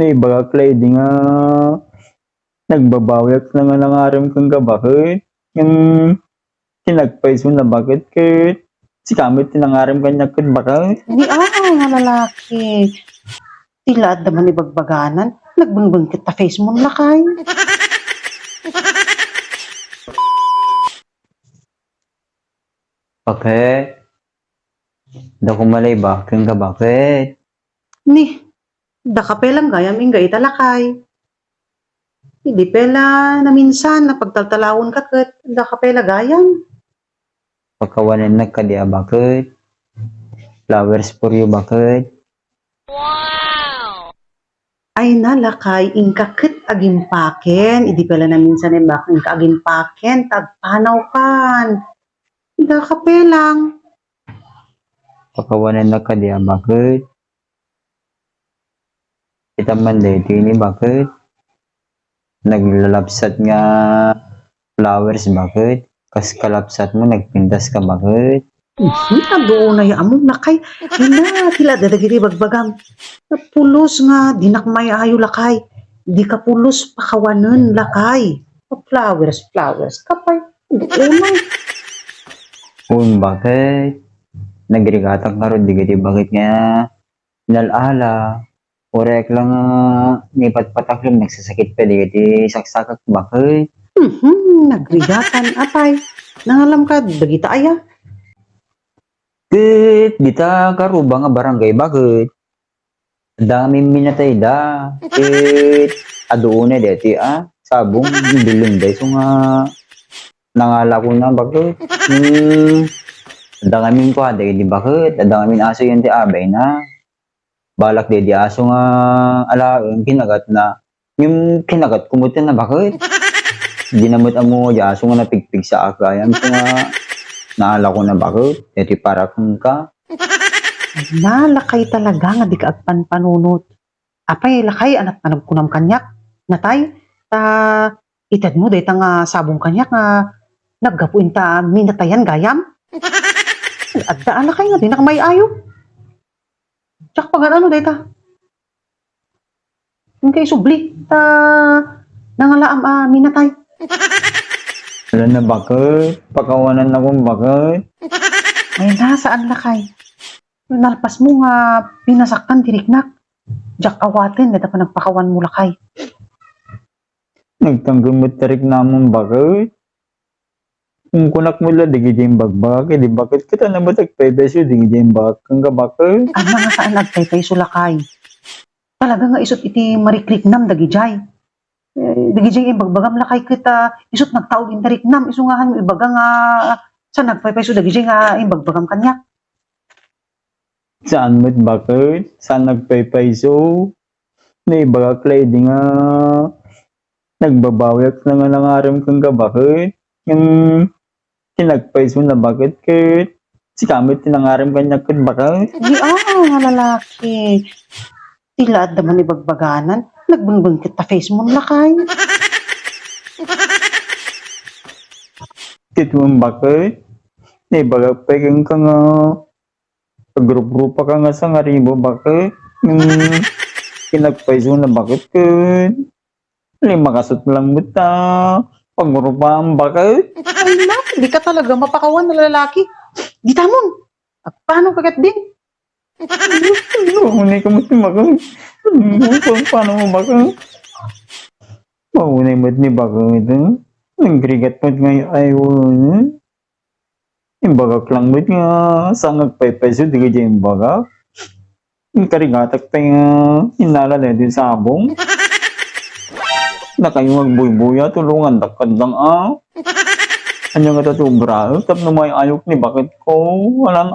Naibaklay di nga nagbabawi na nga nangaram kang gabakit. Yung tinagpaiso na bakit kit. Si kamit tinangaram kanya kit bakit. Ni nga lalaki. Tilad naman ni bagbaganan. Nagbungbong kita face mo lakay. Bakit? Da ko malay bakit ka bakit? Ni, da ka pelang gayam ingay talakay. Hindi pela na minsan na pagtaltalawon ka kat, da ka pela gayam. Pagkawanan nagkadya bakit? Flowers for you bakit? Ay nalakay, ingkakit agimpaken. Hindi pala na minsan yung bakit ingka agimpaken. Tagpanaw kan. Da ka pelang. Pagkawanan nagkadya bakit? Kita man dito ni bakit? Naglalapsat nga flowers bakit? Kas kalapsat mo nagpintas ka bakit? Doon na yung among lakay. Hina, tila dadagiri bagbagam. Pulos nga, dinakmay ayo lakay. Di ka pulos pakawanan lakay. Flowers, kapay. Doon na. Bakit? Nagrigatang karon di giti bakit nga nalala. Orek lang nipat pataklim nagsasakit pa di giti saksakak bakit? Nagrigatan, apay. Nangalam ka, bagita aya. Kit, dita karuba nga barangay bakit? Dami minatay da. Kit, adoon na deti sabong bilin day so nga nangala ko na bakit? Dangamin ko aday di bakit? Dangamin aso yun di abay na. Balak di aso nga alaon kinagat na. Yung kinagat kumutin na bakit? Di namot amo di aso nga napigpig sa akayam so nga naala ko na bakit? Deti para kung ka. Ay, nalakay talaga nga di ka agpanpanunot. Apay, lakay, anak panagkunam kanyak. Natay, itad mo, day nga sabong kanyak nga naggapuin ta minatayan gayam. At daan lakay nga, di na may ayo. Tsak pag ano, day ta. Yung kay subli, nangalaam minatay. Wala na bakit? Pakawanan na kong bakit? Ay, nasaan lakay? Nalpas mo nga, pinasaktan, diriknak. Jak awatin, dito pa nagpakawan mo lakay. Nagtanggumot tarik namon bakit? Kung kunak mo la, digi dyan bagbag, di bakit kita na ba tagpebesyo, digi dyan bag, kang bakit? Ang mga saan nagtaytay sulakay. Talaga nga isot iti mariklik nam dagi jay. Dagi jay ibagbagam lakay kita, isot nagtaog intarik nam, iso nga hanyo ibaga nga sa nagpaypayso dagi jay nga ibagbagam kanya. Saan mo't bakit? Saan nagpaypayso? Naibaklay di nga nagbabawi na nga nangaram kang bakit? Yung tinagpayso na bakit kit? Si kamit tinangaram kanya kit bakit? Di nga lalaki. Tilad naman ni bagbaganan, nagbungbong kita face mo lakay. Kit mo bakit? Naibagapay kang ka nga pag-group-grupa ka nga sa ngaribo bakit? Yung tinagpayso na bakit kit? Makasot lang mo ta. Pag-grupaan bakit? Ay na, di ka talaga mapakawan na lalaki. Di tamon. Paano kagat din? Maunay ka mo si bakit? Paano mo bakit? Maunay mo ni bakit? Nagrigat mo ngayon ayaw. Yung bagak lang mo nga sa nagpaypayso di ka dyan yung bagak. Yung karigatak tayo inala na din sabong. Na kayo magbuy-buya, tulungan dakad lang Ano nga tatubra? Tap na may ayok ni bakit ko? Walang